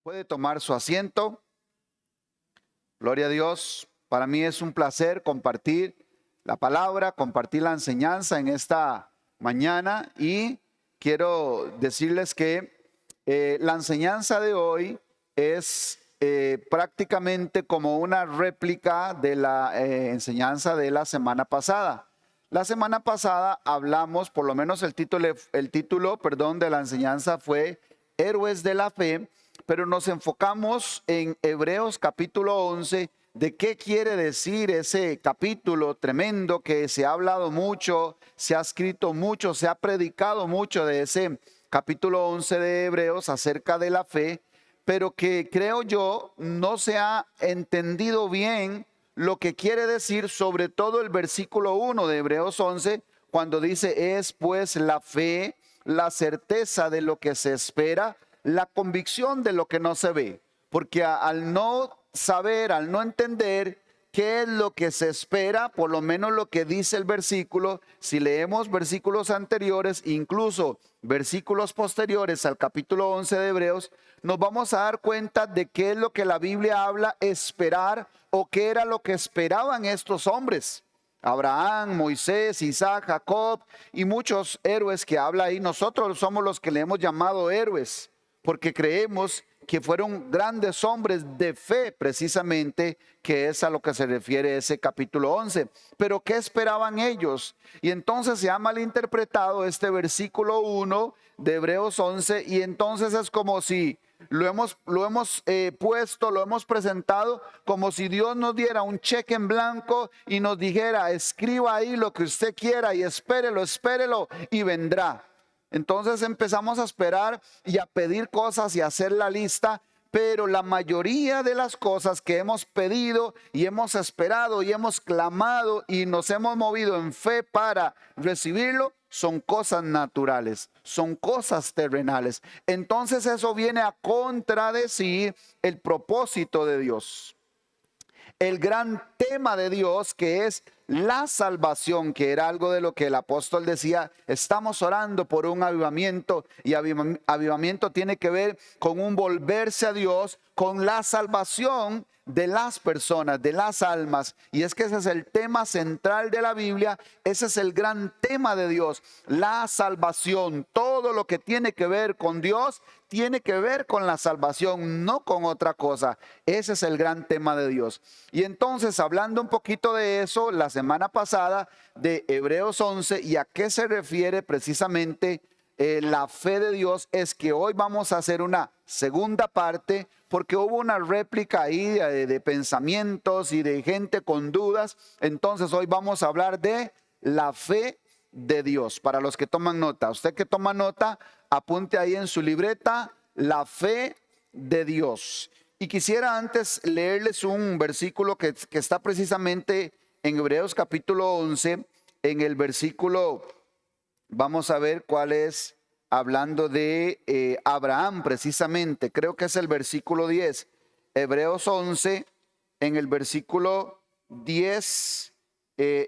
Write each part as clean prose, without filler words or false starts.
Puede tomar su asiento. Gloria a Dios. Para mí es un placer compartir la palabra, compartir la enseñanza en esta mañana y quiero decirles que la enseñanza de hoy es prácticamente como una réplica de la enseñanza de la semana pasada. La semana pasada hablamos, por lo menos el título de la enseñanza fue Héroes de la Fe, pero nos enfocamos en Hebreos capítulo 11, de qué quiere decir ese capítulo tremendo que se ha hablado mucho, se ha escrito mucho, se ha predicado mucho de ese capítulo 11 de Hebreos acerca de la fe, pero que creo yo no se ha entendido bien lo que quiere decir, sobre todo el versículo 1 de Hebreos 11, cuando dice, es pues la fe, la certeza de lo que se espera, la convicción de lo que no se ve. Porque al no saber, al no entender qué es lo que se espera, por lo menos lo que dice el versículo, si leemos versículos anteriores, incluso versículos posteriores al capítulo 11 de Hebreos, nos vamos a dar cuenta de qué es lo que la Biblia habla esperar o qué era lo que esperaban estos hombres. Abraham, Moisés, Isaac, Jacob y muchos héroes que habla ahí. Nosotros somos los que le hemos llamado héroes porque creemos que fueron grandes hombres de fe precisamente, que es a lo que se refiere ese capítulo 11. Pero ¿qué esperaban ellos? Y entonces se ha malinterpretado este versículo 1 de Hebreos 11 y entonces es como si lo hemos presentado como si Dios nos diera un cheque en blanco y nos dijera, escriba ahí lo que usted quiera y espérelo y vendrá. Entonces empezamos a esperar y a pedir cosas y a hacer la lista, pero la mayoría de las cosas que hemos pedido y hemos esperado y hemos clamado y nos hemos movido en fe para recibirlo, son cosas naturales, son cosas terrenales. Entonces eso viene a contradecir el propósito de Dios. El gran tema de Dios, que es la salvación, que era algo de lo que el apóstol decía, estamos orando por un avivamiento, y avivamiento tiene que ver con un volverse a Dios, con la salvación de las personas, de las almas. Y es que ese es el tema central de la Biblia, ese es el gran tema de Dios, la salvación. Todo lo que tiene que ver con Dios tiene que ver con la salvación, no con otra cosa. Ese es el gran tema de Dios. Y entonces, hablando un poquito de eso, la semana pasada de Hebreos 11 y a qué se refiere precisamente la fe de Dios, es que hoy vamos a hacer una segunda parte, porque hubo una réplica ahí de pensamientos y de gente con dudas. Entonces hoy vamos a hablar de la fe de Dios. Para los que toman nota, usted que toma nota, apunte ahí en su libreta, la fe de Dios. Y quisiera antes leerles un versículo que está precisamente en Hebreos capítulo 11, en el versículo, vamos a ver cuál es, hablando de Abraham precisamente, creo que es el versículo 10, Hebreos 11, en el versículo 10,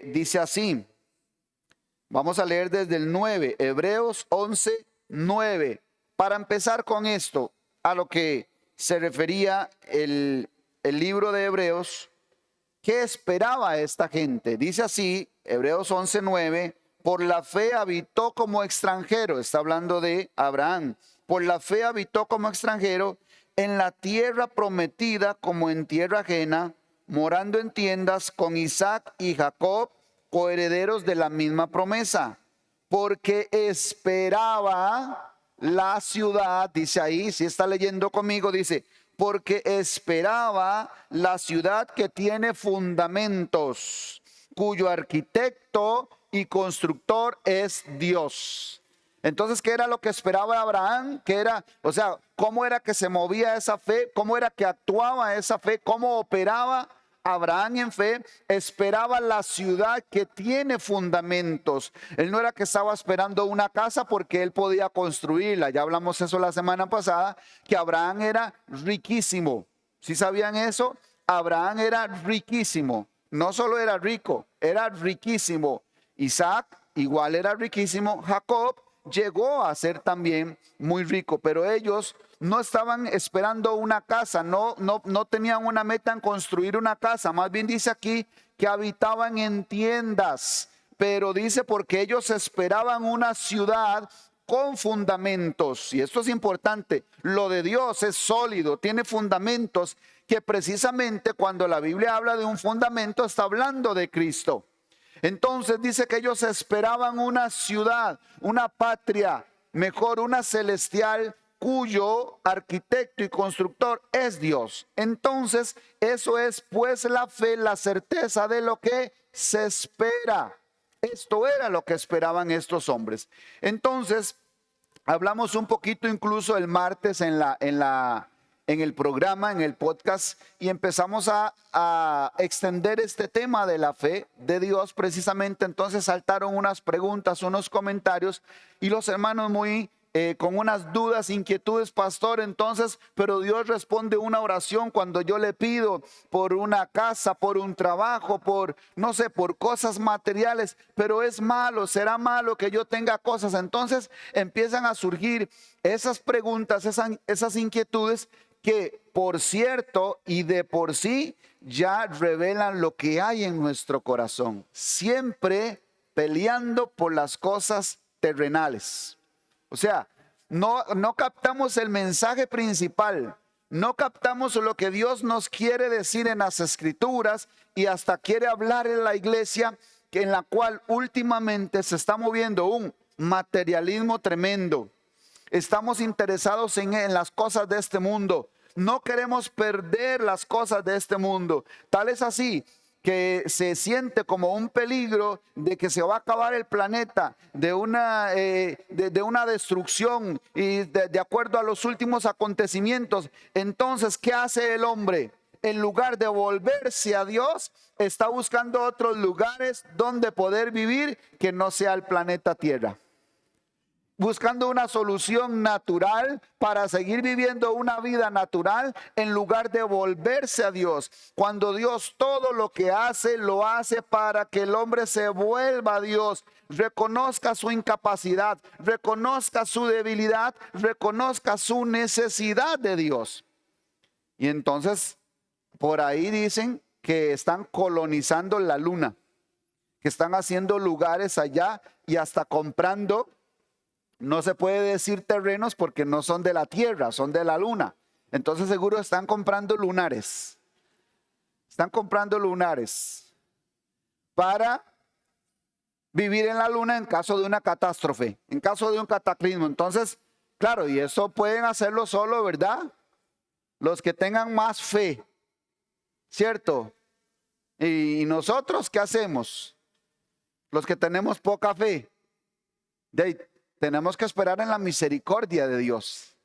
dice así, vamos a leer desde el 9, Hebreos 11, 9, para empezar con esto, a lo que se refería el libro de Hebreos. ¿Qué esperaba esta gente? Dice así, Hebreos 11, 9, por la fe habitó como extranjero, está hablando de Abraham, por la fe habitó como extranjero en la tierra prometida como en tierra ajena, morando en tiendas con Isaac y Jacob, coherederos de la misma promesa, porque esperaba la ciudad, dice ahí, si está leyendo conmigo, dice, porque esperaba la ciudad que tiene fundamentos, cuyo arquitecto y constructor es Dios. Entonces, ¿qué era lo que esperaba Abraham? ¿Qué era? O sea, ¿cómo era que se movía esa fe? ¿Cómo era que actuaba esa fe? ¿Cómo operaba Abraham en fe? Esperaba la ciudad que tiene fundamentos. Él no era que estaba esperando una casa porque él podía construirla. Ya hablamos eso la semana pasada, que Abraham era riquísimo. ¿Sí sabían eso? Abraham era riquísimo. No solo era rico, era riquísimo. Isaac igual era riquísimo. Jacob llegó a ser también muy rico, pero ellos no estaban esperando una casa, no tenían una meta en construir una casa. Más bien dice aquí que habitaban en tiendas, pero dice porque ellos esperaban una ciudad con fundamentos. Y esto es importante, lo de Dios es sólido, tiene fundamentos, que precisamente cuando la Biblia habla de un fundamento está hablando de Cristo. Entonces dice que ellos esperaban una ciudad, una patria, mejor una celestial, cuyo arquitecto y constructor es Dios. Entonces eso es pues la fe, la certeza de lo que se espera. Esto era lo que esperaban estos hombres. Entonces, hablamos un poquito incluso el martes en el programa, en el podcast, y empezamos a extender este tema de la fe de Dios. Precisamente entonces saltaron unas preguntas, unos comentarios, y los hermanos muy con unas dudas, inquietudes, pastor. Entonces, pero Dios responde una oración cuando yo le pido por una casa, por un trabajo, por, no sé, por cosas materiales, pero es malo, será malo que yo tenga cosas. Entonces empiezan a surgir esas preguntas, esas inquietudes que, por cierto, y de por sí ya revelan lo que hay en nuestro corazón, siempre peleando por las cosas terrenales. O sea, no captamos el mensaje principal, no captamos lo que Dios nos quiere decir en las Escrituras, y hasta quiere hablar en la iglesia, en la cual últimamente se está moviendo un materialismo tremendo. Estamos interesados en las cosas de este mundo. No queremos perder las cosas de este mundo. Tal es así que se siente como un peligro de que se va a acabar el planeta, de una destrucción, y de acuerdo a los últimos acontecimientos. Entonces, ¿qué hace el hombre? En lugar de volverse a Dios, está buscando otros lugares donde poder vivir que no sea el planeta Tierra. Buscando una solución natural para seguir viviendo una vida natural en lugar de volverse a Dios. Cuando Dios todo lo que hace, lo hace para que el hombre se vuelva a Dios, reconozca su incapacidad, reconozca su debilidad, reconozca su necesidad de Dios. Y entonces, por ahí dicen que están colonizando la luna, que están haciendo lugares allá y hasta comprando. No se puede decir terrenos porque no son de la tierra, son de la luna. Entonces seguro están comprando lunares. Están comprando lunares para vivir en la luna en caso de una catástrofe, en caso de un cataclismo. Entonces, claro, y eso pueden hacerlo solo, ¿verdad? Los que tengan más fe, ¿cierto? ¿Y nosotros qué hacemos? Los que tenemos poca fe. Tenemos que esperar en la misericordia de Dios.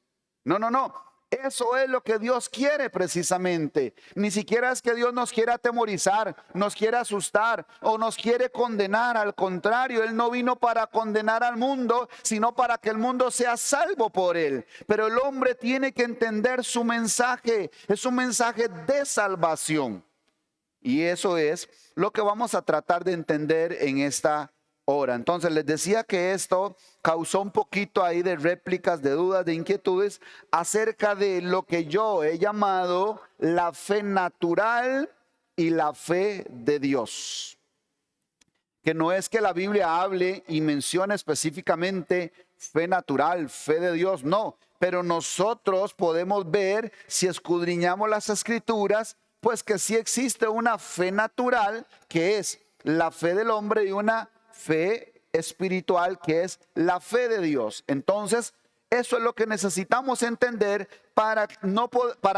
No. Eso es lo que Dios quiere precisamente. Ni siquiera es que Dios nos quiera atemorizar, nos quiere asustar o nos quiere condenar. Al contrario, Él no vino para condenar al mundo, sino para que el mundo sea salvo por Él. Pero el hombre tiene que entender su mensaje. Es un mensaje de salvación. Y eso es lo que vamos a tratar de entender en esta hora. Entonces les decía que esto causó un poquito ahí de réplicas, de dudas, de inquietudes acerca de lo que yo he llamado la fe natural y la fe de Dios. Que no es que la Biblia hable y mencione específicamente fe natural, fe de Dios, no. Pero nosotros podemos ver, si escudriñamos las Escrituras, pues que sí existe una fe natural, que es la fe del hombre, y una fe espiritual, que es la fe de Dios. Entonces, eso es lo que necesitamos entender para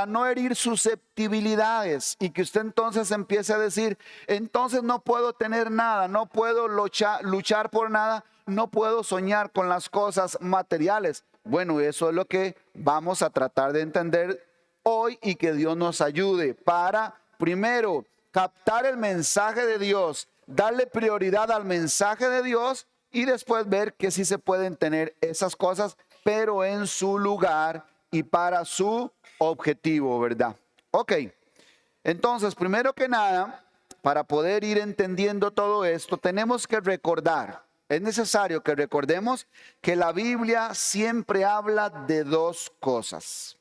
no herir susceptibilidades, y que usted entonces empiece a decir, entonces no puedo tener nada, no puedo luchar por nada, no puedo soñar con las cosas materiales. Bueno, eso es lo que vamos a tratar de entender hoy, y que Dios nos ayude para, primero, captar el mensaje de Dios, darle prioridad al mensaje de Dios, y después ver que sí se pueden tener esas cosas, pero en su lugar y para su objetivo, ¿verdad? Ok, entonces, primero que nada, para poder ir entendiendo todo esto, tenemos que recordar Es necesario que recordemos que la Biblia siempre habla de dos cosas.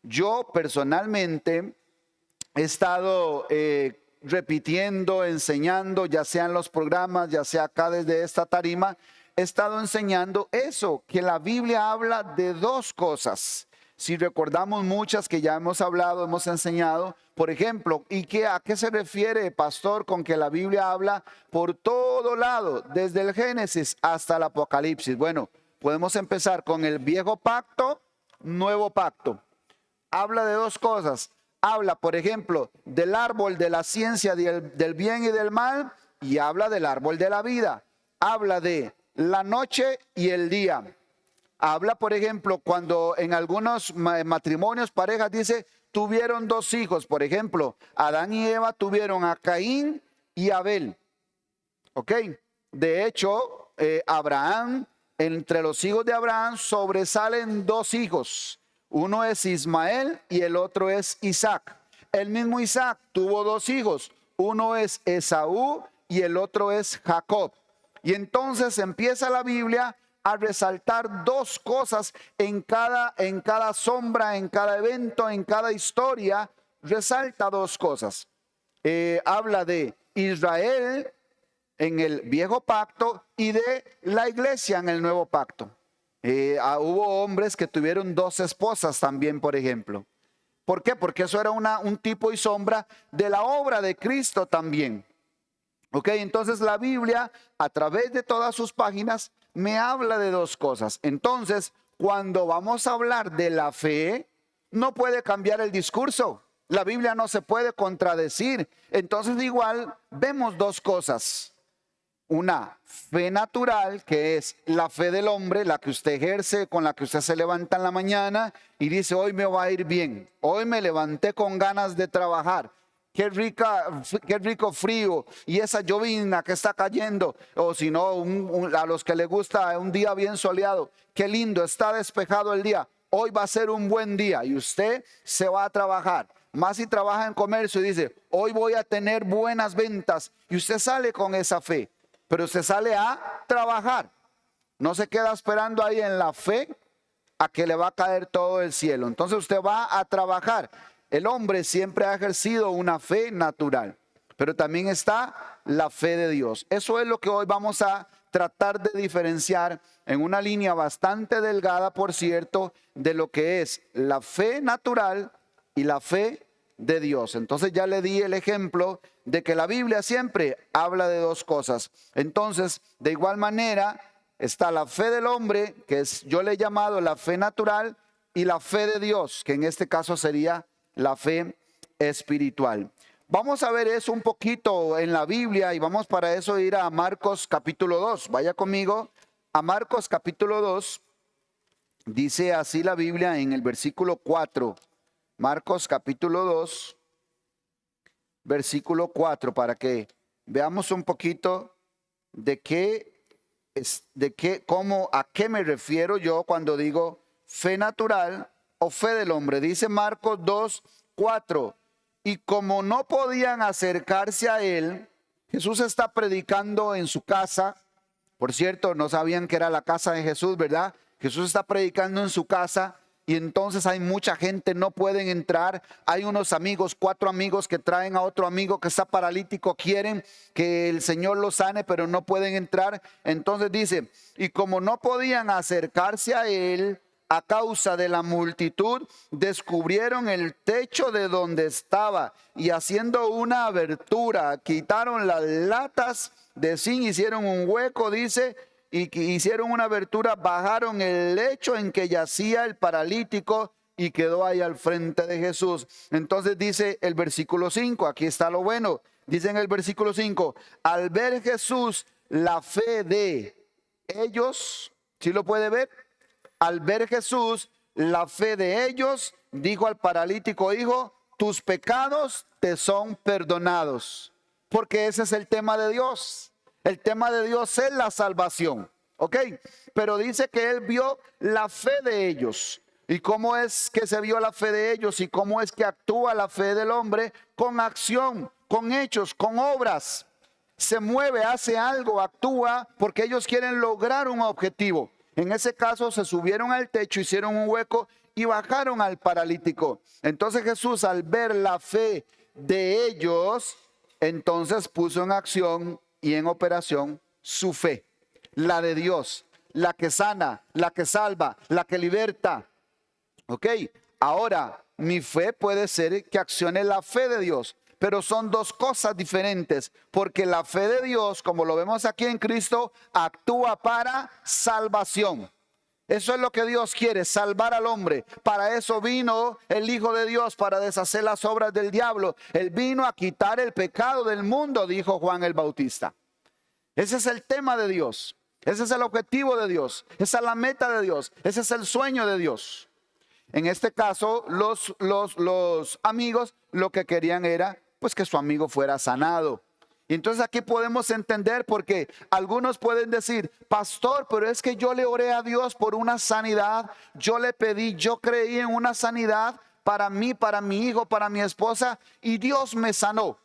Yo personalmente he estado repitiendo, enseñando, ya sea en los programas, ya sea acá desde esta tarima, he estado enseñando eso, que la Biblia habla de dos cosas. Si recordamos muchas que ya hemos hablado, hemos enseñado, por ejemplo, ¿a qué se refiere, pastor, con que la Biblia habla por todo lado, desde el Génesis hasta el Apocalipsis? Bueno, podemos empezar con el viejo pacto, nuevo pacto. Habla de dos cosas. Habla, por ejemplo, del árbol de la ciencia del bien y del mal, y habla del árbol de la vida. Habla de la noche y el día. Habla, por ejemplo, cuando en algunos matrimonios, parejas, dice, tuvieron dos hijos. Por ejemplo, Adán y Eva tuvieron a Caín y Abel. ¿Ok? De hecho, Abraham, entre los hijos de Abraham sobresalen dos hijos. Uno es Ismael y el otro es Isaac. El mismo Isaac tuvo dos hijos. Uno es Esaú y el otro es Jacob. Y entonces empieza la Biblia a resaltar dos cosas en cada sombra, en cada evento, en cada historia. Resalta dos cosas. Habla de Israel en el viejo pacto y de la iglesia en el nuevo pacto. Hubo hombres que tuvieron dos esposas también, por ejemplo. ¿Por qué? Porque eso era un tipo y sombra de la obra de Cristo también. Ok, entonces la Biblia, a través de todas sus páginas, me habla de dos cosas. Entonces, cuando vamos a hablar de la fe, no puede cambiar el discurso. La Biblia no se puede contradecir. Entonces, igual, vemos dos cosas. Una fe natural, que es la fe del hombre, la que usted ejerce, con la que usted se levanta en la mañana y dice, hoy me va a ir bien, hoy me levanté con ganas de trabajar, qué rico frío y esa llovizna que está cayendo, o si no, a los que les gusta un día bien soleado, qué lindo, está despejado el día, hoy va a ser un buen día y usted se va a trabajar. Más si trabaja en comercio y dice, hoy voy a tener buenas ventas y usted sale con esa fe. Pero usted sale a trabajar. No se queda esperando ahí en la fe a que le va a caer todo el cielo. Entonces usted va a trabajar. El hombre siempre ha ejercido una fe natural. Pero también está la fe de Dios. Eso es lo que hoy vamos a tratar de diferenciar en una línea bastante delgada, por cierto, de lo que es la fe natural y la fe de Dios. Entonces ya le di el ejemplo de que la Biblia siempre habla de dos cosas. Entonces, de igual manera, está la fe del hombre, que yo le he llamado la fe natural, y la fe de Dios, que en este caso sería la fe espiritual. Vamos a ver eso un poquito en la Biblia y vamos para eso ir a Marcos capítulo 2. Vaya conmigo a Marcos capítulo 2. Dice así la Biblia en el versículo 4. Marcos capítulo 2. Versículo 4, para que veamos un poquito a qué me refiero yo cuando digo fe natural o fe del hombre. Dice Marcos 2, 4, y como no podían acercarse a él, Jesús está predicando en su casa. Por cierto, no sabían que era la casa de Jesús, ¿verdad? Jesús está predicando en su casa. Y entonces hay mucha gente, no pueden entrar. Hay unos amigos, 4 amigos que traen a otro amigo que está paralítico. Quieren que el Señor lo sane, pero no pueden entrar. Entonces dice, y como no podían acercarse a él a causa de la multitud, descubrieron el techo de donde estaba y haciendo una abertura, quitaron las latas de zinc, hicieron un hueco, dice, y que hicieron una abertura, bajaron el lecho en que yacía el paralítico y quedó ahí al frente de Jesús. Entonces dice el versículo 5, aquí está lo bueno, dice en el versículo 5, al ver Jesús la fe de ellos, ¿sí lo puede ver? Al ver Jesús la fe de ellos, dijo al paralítico, hijo, tus pecados te son perdonados. Porque ese es el tema de Dios. El tema de Dios es la salvación, ¿ok? Pero dice que él vio la fe de ellos. ¿Y cómo es que se vio la fe de ellos? ¿Y cómo es que actúa la fe del hombre? Con acción, con hechos, con obras. se mueve, hace algo, actúa porque ellos quieren lograr un objetivo. En ese caso se subieron al techo, hicieron un hueco y bajaron al paralítico. Entonces Jesús, al ver la fe de ellos, entonces puso en acción y en operación su fe, la de Dios, la que sana, la que salva, la que liberta. Ok, ahora mi fe puede ser que accione la fe de Dios, pero son dos cosas diferentes, porque la fe de Dios, como lo vemos aquí en Cristo, actúa para salvación. Eso es lo que Dios quiere, salvar al hombre. Para eso vino el Hijo de Dios, para deshacer las obras del diablo. Él vino a quitar el pecado del mundo, dijo Juan el Bautista. Ese es el tema de Dios. Ese es el objetivo de Dios. Esa es la meta de Dios. Ese es el sueño de Dios. En este caso, los amigos lo que querían era pues que su amigo fuera sanado. Y entonces aquí podemos entender, porque algunos pueden decir, pastor, pero es que yo le oré a Dios por una sanidad, yo le pedí, yo creí en una sanidad para mí, para mi hijo, para mi esposa, y Dios me sanó.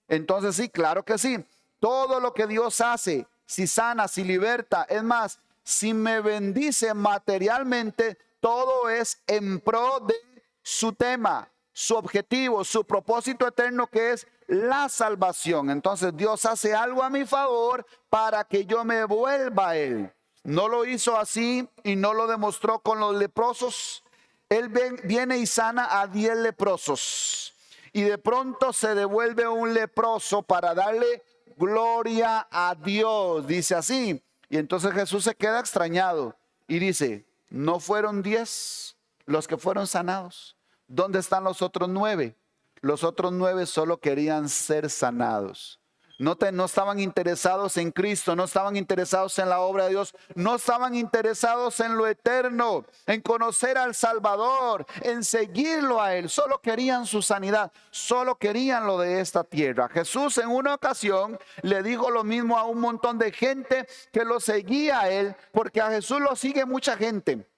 Entonces sí, claro que sí, todo lo que Dios hace, si sana, si liberta, es más, si me bendice materialmente, todo es en pro de su tema, su objetivo, su propósito eterno, que es la salvación. Entonces Dios hace algo a mi favor para que yo me vuelva a Él. No lo hizo así y no lo demostró con los leprosos. Él viene y sana a 10 leprosos. Y de pronto se devuelve un leproso para darle gloria a Dios. Dice así. Y entonces Jesús se queda extrañado y dice, ¿no fueron 10 los que fueron sanados? ¿Dónde están los otros 9? Los otros 9 solo querían ser sanados. No estaban interesados en Cristo, no estaban interesados en la obra de Dios, no estaban interesados en lo eterno, en conocer al Salvador, en seguirlo a Él. Solo querían su sanidad, solo querían lo de esta tierra. Jesús en una ocasión le dijo lo mismo a un montón de gente que lo seguía a Él, porque a Jesús lo sigue mucha gente.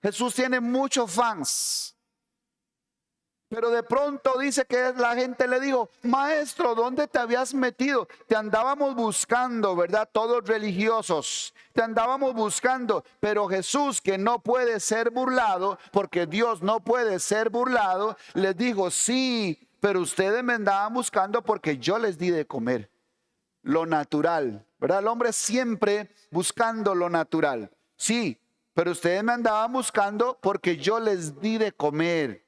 Jesús tiene muchos fans. Pero de pronto dice que la gente le dijo, maestro, ¿dónde te habías metido? Te andábamos buscando, ¿verdad? Todos religiosos, te andábamos buscando. Pero Jesús, que no puede ser burlado, porque Dios no puede ser burlado, les dijo, sí, pero ustedes me andaban buscando porque yo les di de comer. Lo natural, ¿verdad? El hombre siempre buscando lo natural. Sí, pero ustedes me andaban buscando porque yo les di de comer.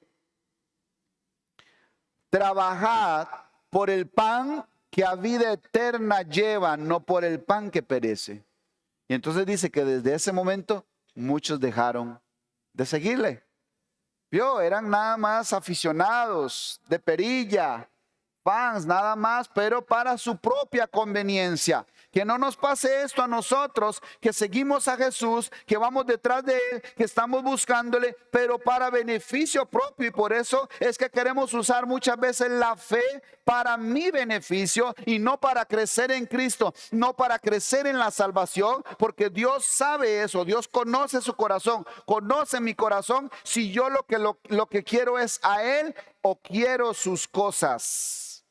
Trabajad por el pan que a vida eterna lleva, no por el pan que perece. Y entonces dice que desde ese momento muchos dejaron de seguirle. Vio, eran nada más aficionados de perilla, fans nada más, pero para su propia conveniencia. Que no nos pase esto a nosotros, que seguimos a Jesús, que vamos detrás de Él, que estamos buscándole, pero para beneficio propio. Y por eso es que queremos usar muchas veces la fe para mi beneficio y no para crecer en Cristo, no para crecer en la salvación, porque Dios sabe eso, Dios conoce su corazón, conoce mi corazón, si yo lo que quiero es a Él o quiero sus cosas,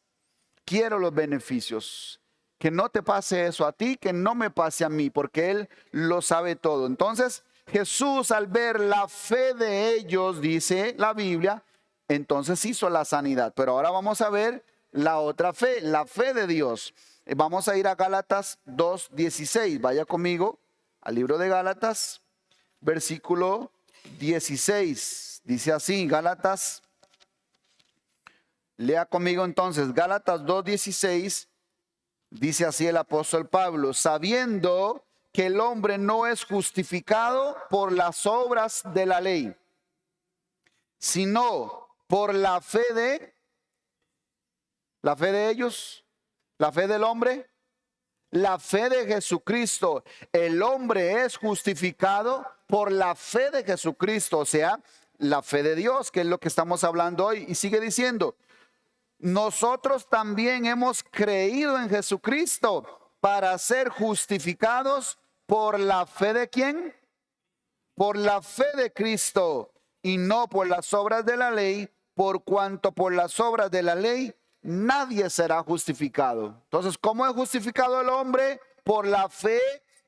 quiero los beneficios. Que no te pase eso a ti, que no me pase a mí, porque Él lo sabe todo. Entonces Jesús, al ver la fe de ellos, dice la Biblia, entonces hizo la sanidad. Pero ahora vamos a ver la otra fe, la fe de Dios. Vamos a ir a Gálatas 2:16. Vaya conmigo al libro de Gálatas, versículo 16. Dice así, Gálatas, lea conmigo entonces, Gálatas 2:16. Dice así el apóstol Pablo, sabiendo que el hombre no es justificado por las obras de la ley, sino por la fe de ellos, la fe del hombre, la fe de Jesucristo. El hombre es justificado por la fe de Jesucristo, o sea, la fe de Dios, que es lo que estamos hablando hoy. Y sigue diciendo, nosotros también hemos creído en Jesucristo para ser justificados por la fe de ¿quién? Por la fe de Cristo y no por las obras de la ley, por cuanto por las obras de la ley nadie será justificado. Entonces, ¿cómo es justificado el hombre? Por la fe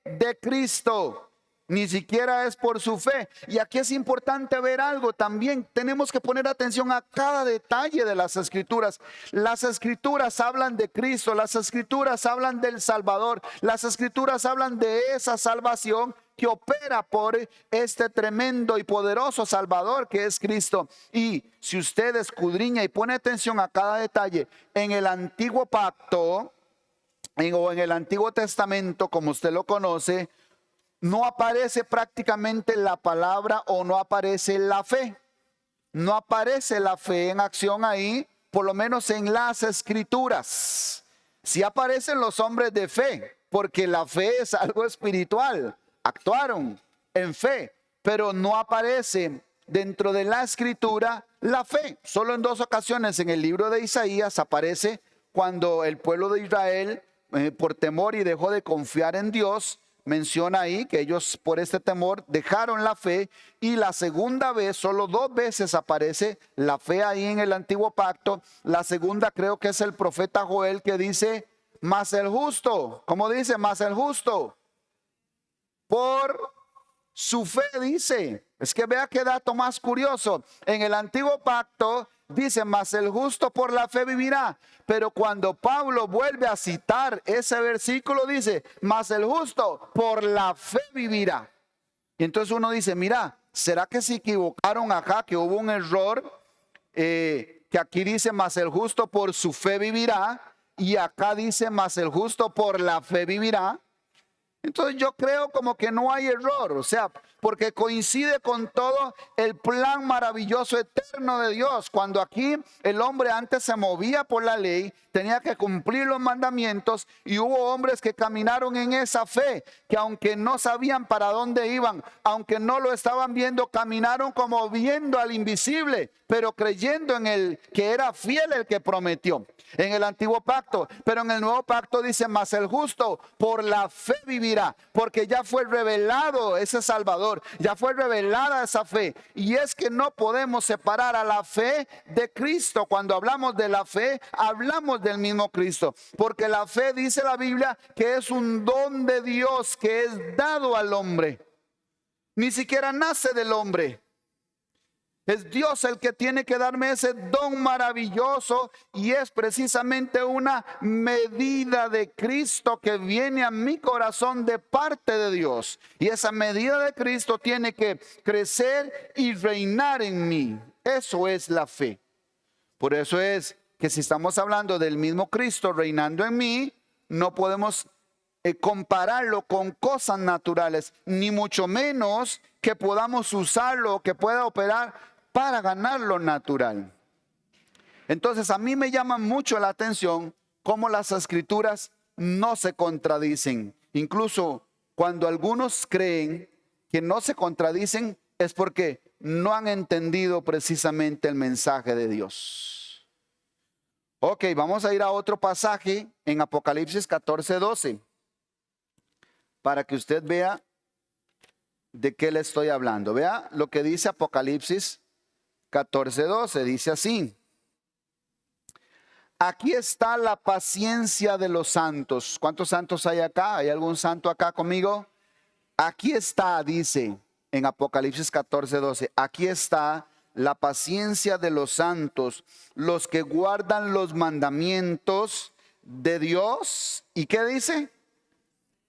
de Cristo. Ni siquiera es por su fe. Y aquí es importante ver algo también. Tenemos que poner atención a cada detalle de las escrituras. Las escrituras hablan de Cristo. Las escrituras hablan del Salvador. Las escrituras hablan de esa salvación que opera por este tremendo y poderoso Salvador que es Cristo. Y si usted escudriña y pone atención a cada detalle, en el antiguo pacto o en el Antiguo Testamento, como usted lo conoce, no aparece prácticamente la palabra o no aparece la fe. No aparece la fe en acción ahí, por lo menos en las escrituras. Sí aparecen los hombres de fe, porque la fe es algo espiritual. Actuaron en fe, pero no aparece dentro de la escritura la fe. Solo en 2 ocasiones en el libro de Isaías aparece cuando el pueblo de Israel, por temor y dejó de confiar en Dios, menciona ahí que ellos por este temor dejaron la fe. Y la segunda vez, solo 2 veces aparece la fe ahí en el antiguo pacto. La segunda creo que es el profeta Joel, que dice, mas el justo, ¿cómo dice? Mas el justo por su fe, dice. Es que vea qué dato más curioso. En el antiguo pacto dice, mas el justo por la fe vivirá. Pero cuando Pablo vuelve a citar ese versículo, dice, mas el justo por la fe vivirá. Y entonces uno dice, mira, ¿será que se equivocaron acá? Que hubo un error, que aquí dice, mas el justo por su fe vivirá. Y acá dice, mas el justo por la fe vivirá. Entonces yo creo como que no hay error, o sea, porque coincide con todo el plan maravilloso eterno de Dios. Cuando aquí el hombre antes se movía por la ley, tenía que cumplir los mandamientos, y hubo hombres que caminaron en esa fe, que aunque no sabían para dónde iban, aunque no lo estaban viendo, caminaron como viendo al invisible, pero creyendo en el que era fiel, el que prometió en el antiguo pacto. Pero en el nuevo pacto dice, mas el justo por la fe vivirá, porque ya fue revelado ese Salvador, ya fue revelada esa fe. Y es que no podemos separar a la fe de Cristo. Cuando hablamos de la fe, hablamos del mismo Cristo, porque la fe, dice la Biblia, que es un don de Dios que es dado al hombre. Ni siquiera nace del hombre. Es Dios el que tiene que darme ese don maravilloso, y es precisamente una medida de Cristo que viene a mi corazón de parte de Dios. Y esa medida de Cristo tiene que crecer y reinar en mí. Eso es la fe. Por eso es que si estamos hablando del mismo Cristo reinando en mí, no podemos compararlo con cosas naturales, ni mucho menos que podamos usarlo, que pueda operar para ganar lo natural. Entonces a mí me llama mucho la atención cómo las escrituras no se contradicen. Incluso cuando algunos creen que no se contradicen, es porque no han entendido precisamente el mensaje de Dios. Ok, vamos a ir a otro pasaje en Apocalipsis 14:12, para que usted vea de qué le estoy hablando. Vea lo que dice Apocalipsis 14:12, dice así: aquí está la paciencia de los santos. ¿Cuántos santos hay acá? ¿Hay algún santo acá conmigo? Aquí está, dice en Apocalipsis 14:12, aquí está la paciencia de los santos, los que guardan los mandamientos de Dios. ¿Y qué dice?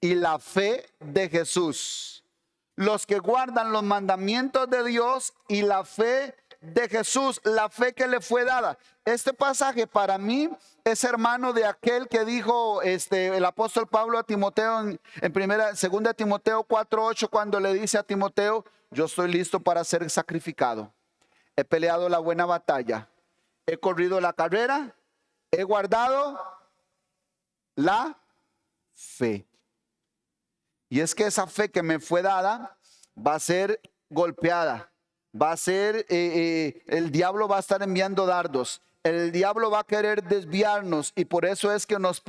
Y la fe de Jesús. Los que guardan los mandamientos de Dios y la fe de Jesús, la fe que le fue dada. Este pasaje para mí es hermano de aquel que dijo el apóstol Pablo a Timoteo en segunda Timoteo 4:8, cuando le dice a Timoteo: yo estoy listo para ser sacrificado. He peleado la buena batalla, he corrido la carrera, he guardado la fe. Y es que esa fe que me fue dada va a ser golpeada. Va a ser, el diablo va a estar enviando dardos. El diablo va a querer desviarnos, y por eso es que nos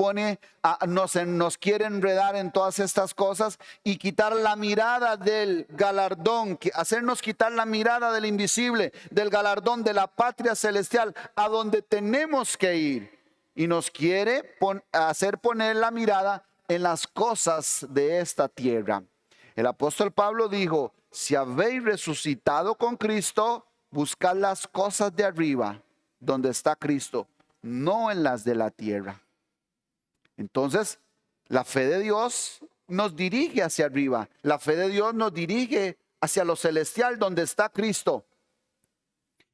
nos quiere enredar en todas estas cosas y quitar la mirada del galardón, hacernos quitar la mirada del invisible, del galardón de la patria celestial, a donde tenemos que ir. y nos quiere hacer poner la mirada en las cosas de esta tierra. El apóstol Pablo dijo, si habéis resucitado con Cristo, buscad las cosas de arriba, donde está Cristo, no en las de la tierra. Entonces, la fe de Dios nos dirige hacia arriba. La fe de Dios nos dirige hacia lo celestial, donde está Cristo.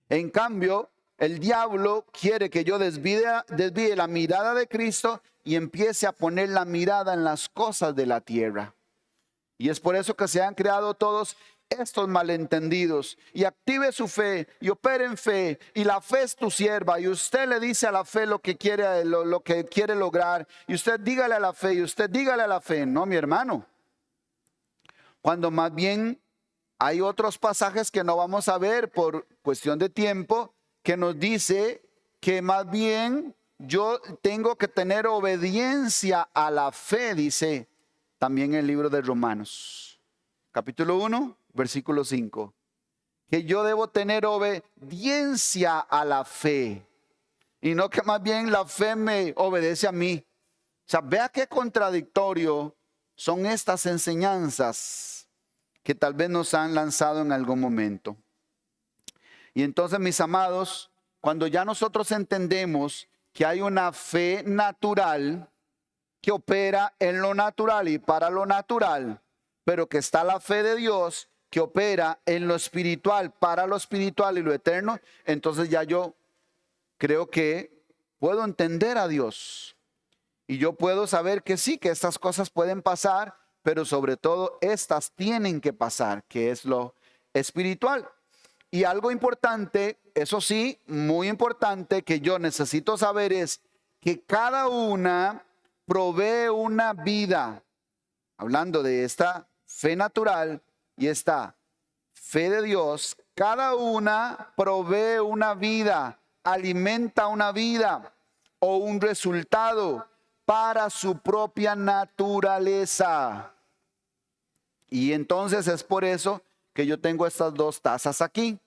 En cambio, el diablo quiere que yo desvíe la mirada de Cristo y empiece a poner la mirada en las cosas de la tierra. Y es por eso que se han creado todos estos malentendidos. Y active su fe y opere en fe. Y la fe es tu sierva. Y usted le dice a la fe lo que quiere lograr. Y usted dígale a la fe. Y usted dígale a la fe. No, mi hermano. Cuando más bien hay otros pasajes que no vamos a ver por cuestión de tiempo, que nos dice que más bien yo tengo que tener obediencia a la fe, dice también el libro de Romanos, capítulo 1, versículo 5. Que yo debo tener obediencia a la fe y no que más bien la fe me obedece a mí. O sea, vea qué contradictorio son estas enseñanzas que tal vez nos han lanzado en algún momento. Y entonces, mis amados, cuando ya nosotros entendemos que hay una fe natural que opera en lo natural y para lo natural, pero que está la fe de Dios que opera en lo espiritual, para lo espiritual y lo eterno, entonces ya yo creo que puedo entender a Dios. Y yo puedo saber que sí, que estas cosas pueden pasar, pero sobre todo estas tienen que pasar, que es lo espiritual. Y algo importante, eso sí, muy importante, que yo necesito saber es que cada una provee una vida. Hablando de esta fe natural y esta fe de Dios, cada una provee una vida, alimenta una vida o un resultado para su propia naturaleza. Y entonces es por eso que yo tengo estas dos tazas aquí,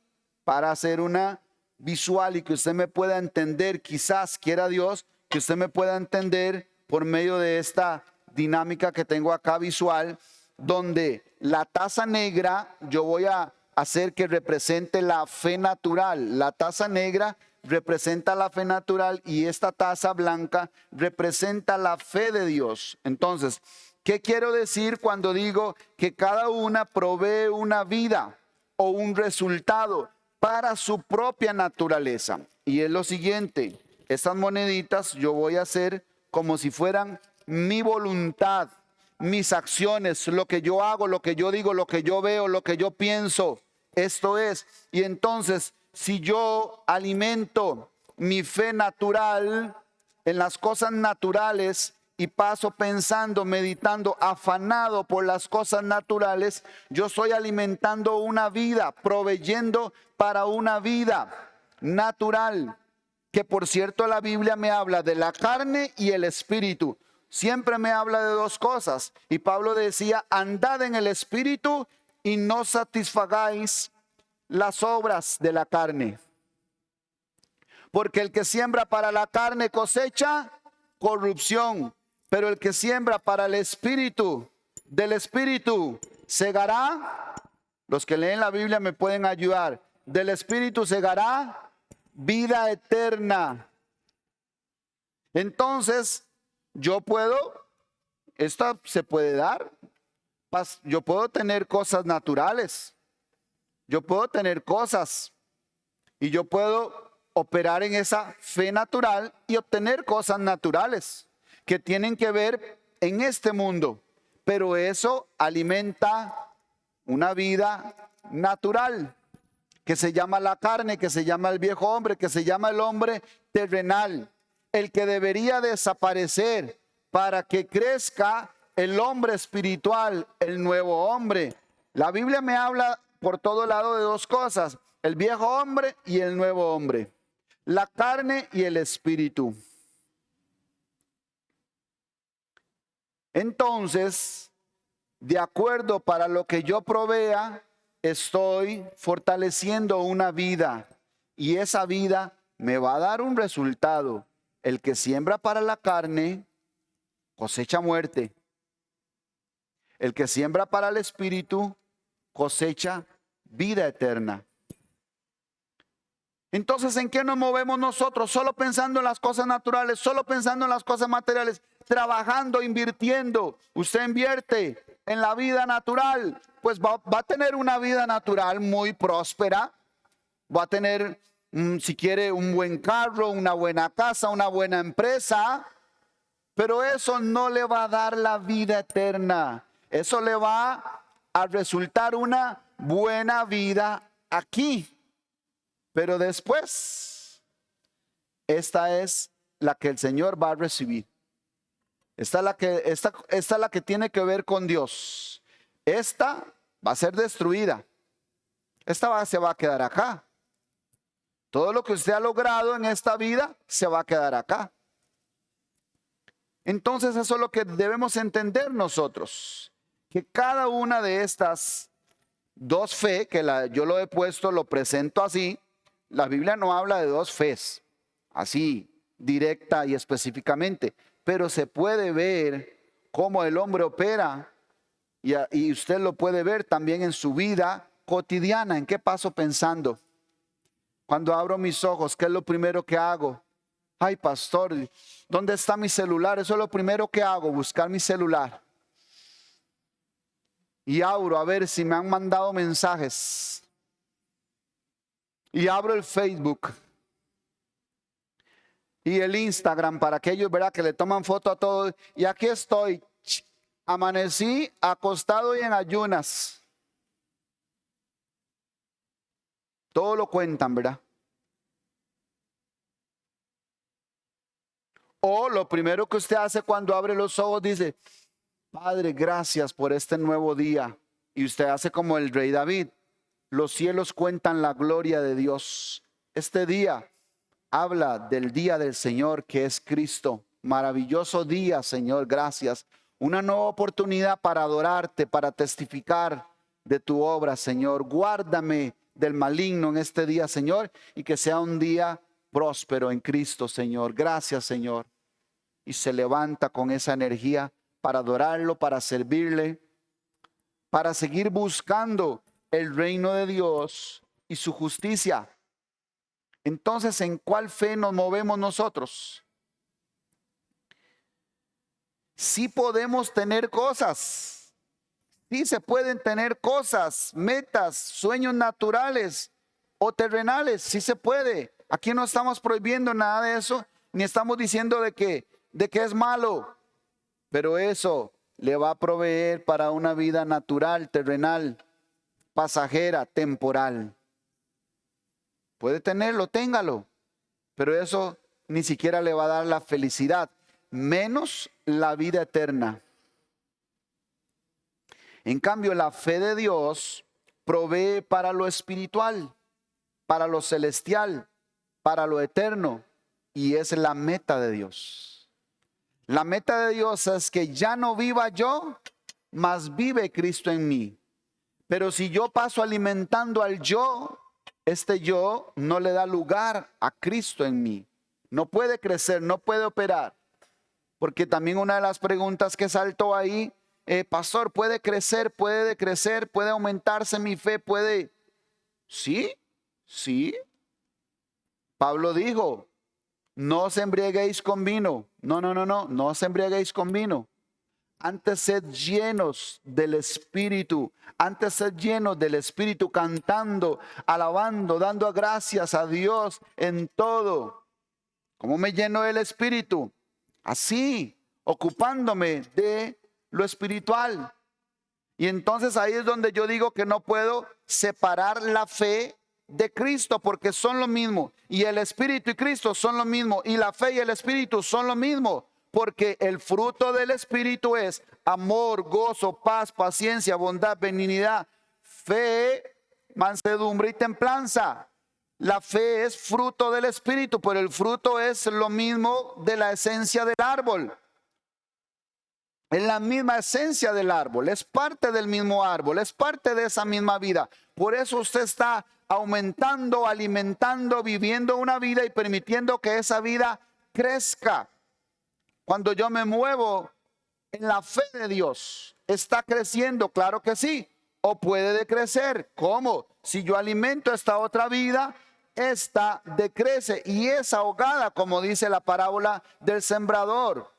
para hacer una visual y que usted me pueda entender, quizás quiera Dios que usted me pueda entender por medio de esta dinámica que tengo acá visual, donde la taza negra yo voy a hacer que represente la fe natural. La taza negra representa la fe natural y esta taza blanca representa la fe de Dios. Entonces, ¿qué quiero decir cuando digo que cada una provee una vida o un resultado para su propia naturaleza? Y es lo siguiente, estas moneditas yo voy a hacer como si fueran mi voluntad, mis acciones, lo que yo hago, lo que yo digo, lo que yo veo, lo que yo pienso. Esto es, y entonces si yo alimento mi fe natural en las cosas naturales, y paso pensando, meditando, afanado por las cosas naturales, yo estoy alimentando una vida, proveyendo para una vida natural, que por cierto la Biblia me habla de la carne y el espíritu. Siempre me habla de dos cosas. Y Pablo decía, andad en el espíritu y no satisfagáis las obras de la carne. Porque el que siembra para la carne cosecha corrupción. Pero el que siembra para el espíritu, del espíritu segará. Los que leen la Biblia me pueden ayudar. Del espíritu segará vida eterna. Entonces, yo puedo, esta se puede dar. Yo puedo tener cosas naturales. Yo puedo tener cosas. Y yo puedo operar en esa fe natural y obtener cosas naturales que tienen que ver en este mundo, pero eso alimenta una vida natural que se llama la carne, que se llama el viejo hombre, que se llama el hombre terrenal, el que debería desaparecer para que crezca el hombre espiritual, el nuevo hombre. La Biblia me habla por todo lado de dos cosas, el viejo hombre y el nuevo hombre, la carne y el espíritu. Entonces, de acuerdo para lo que yo provea, estoy fortaleciendo una vida y esa vida me va a dar un resultado. el que siembra para la carne cosecha muerte. El que siembra para el espíritu cosecha vida eterna. Entonces, ¿en qué nos movemos nosotros? Solo pensando en las cosas naturales, solo pensando en las cosas materiales, trabajando, invirtiendo. Usted invierte en la vida natural, pues va a tener una vida natural muy próspera. Va a tener, si quiere, un buen carro, una buena casa, una buena empresa. Pero eso no le va a dar la vida eterna. Eso le va a resultar una buena vida aquí. Pero después, esta es la que el Señor va a recibir. Esta es la que tiene que ver con Dios. Esta va a ser destruida. Se va a quedar acá. Todo lo que usted ha logrado en esta vida se va a quedar acá. Entonces eso es lo que debemos entender nosotros. Que cada una de estas dos fe, yo lo he puesto, lo presento así. La Biblia no habla de dos fes, así, directa y específicamente, pero se puede ver cómo el hombre opera y usted lo puede ver también en su vida cotidiana. ¿En qué paso pensando? Cuando abro mis ojos, ¿qué es lo primero que hago? Ay, pastor, ¿dónde está mi celular? Eso es lo primero que hago, buscar mi celular. Y abro a ver si me han mandado mensajes. Y abro el Facebook y el Instagram para aquellos, ¿verdad?, que le toman foto a todos. Y aquí estoy, amanecí acostado y en ayunas. Todo lo cuentan, ¿verdad? O lo primero que usted hace cuando abre los ojos dice, Padre, gracias por este nuevo día. Y usted hace como el rey David. Los cielos cuentan la gloria de Dios. Este día habla del día del Señor, que es Cristo. Maravilloso día, Señor, gracias. Una nueva oportunidad para adorarte, para testificar de tu obra, Señor. Guárdame del maligno en este día, Señor, y que sea un día próspero en Cristo, Señor. Gracias, Señor. Y se levanta con esa energía para adorarlo, para servirle, para seguir buscando el reino de Dios y su justicia. Entonces, ¿en cuál fe nos movemos nosotros? Sí podemos tener cosas. Sí se pueden tener cosas, metas, sueños naturales o terrenales. Sí se puede. Aquí no estamos prohibiendo nada de eso, ni estamos diciendo de que es malo. Pero eso le va a proveer para una vida natural, terrenal, pasajera, temporal. Puede tenerlo, téngalo, pero eso ni siquiera le va a dar la felicidad, menos la vida eterna. En cambio, la fe de Dios provee para lo espiritual, para lo celestial, para lo eterno, y es la meta de Dios. La meta de Dios es que ya no viva yo, mas vive Cristo en mí. Pero si yo paso alimentando al yo, este yo no le da lugar a Cristo en mí. No puede crecer, no puede operar. Porque también una de las preguntas que saltó ahí, pastor, ¿puede crecer, puede decrecer, puede aumentarse mi fe, puede? Sí, sí. Pablo dijo, no os embriaguéis con vino. No os embriaguéis con vino. Antes sed llenos del Espíritu. Antes sed llenos del Espíritu, cantando, alabando, dando gracias a Dios en todo. ¿Cómo me lleno del Espíritu? Así, ocupándome de lo espiritual. Y entonces ahí es donde yo digo que no puedo separar la fe de Cristo, porque son lo mismo. Y el Espíritu y Cristo son lo mismo. Y la fe y el Espíritu son lo mismo. Porque el fruto del Espíritu es amor, gozo, paz, paciencia, bondad, benignidad, fe, mansedumbre y templanza. La fe es fruto del Espíritu, pero el fruto es lo mismo de la esencia del árbol. Es la misma esencia del árbol, es parte del mismo árbol, es parte de esa misma vida. Por eso usted está aumentando, alimentando, viviendo una vida y permitiendo que esa vida crezca. Cuando yo me muevo en la fe de Dios, ¿está creciendo? Claro que sí. O puede decrecer. ¿Cómo? Si yo alimento esta otra vida, esta decrece y es ahogada, como dice la parábola del sembrador.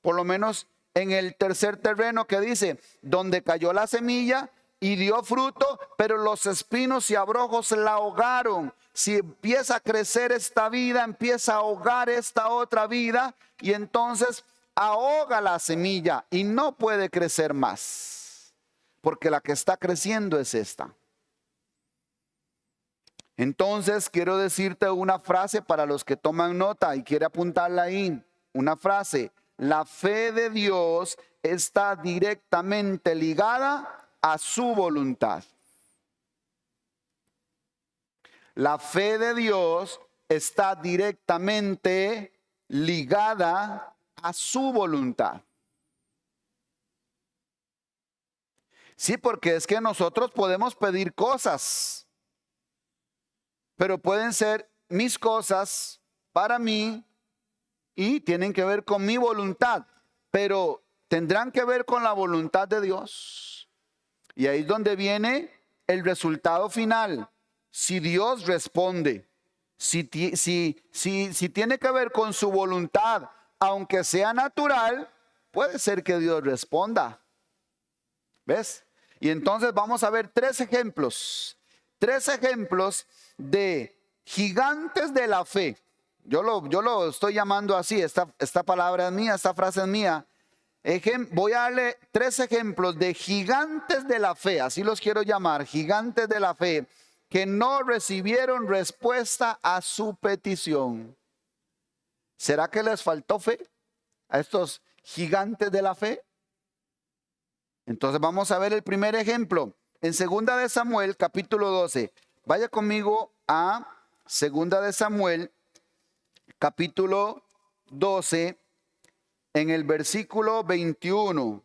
Por lo menos en el tercer terreno que dice, donde cayó la semilla y dio fruto, pero los espinos y abrojos la ahogaron. Si empieza a crecer esta vida, empieza a ahogar esta otra vida y entonces ahoga la semilla y no puede crecer más, porque la que está creciendo es esta. Entonces quiero decirte una frase para los que toman nota y quiere apuntarla ahí. Una frase: la fe de Dios está directamente ligada a su voluntad. La fe de Dios está directamente ligada a su voluntad. Sí, porque es que nosotros podemos pedir cosas, pero pueden ser mis cosas para mí y tienen que ver con mi voluntad, pero tendrán que ver con la voluntad de Dios. Y ahí es donde viene el resultado final. Si Dios responde, si tiene que ver con su voluntad, aunque sea natural, puede ser que Dios responda. ¿Ves? Y entonces vamos a ver tres ejemplos de gigantes de la fe. Yo lo estoy llamando así, esta palabra es mía, esta frase es mía. Voy a darle tres ejemplos de gigantes de la fe, así los quiero llamar, gigantes de la fe, que no recibieron respuesta a su petición. ¿Será que les faltó fe a estos gigantes de la fe? Entonces vamos a ver el primer ejemplo. En 2 de Samuel, capítulo 12. Vaya conmigo a 2 de Samuel, capítulo 12, en el versículo 21.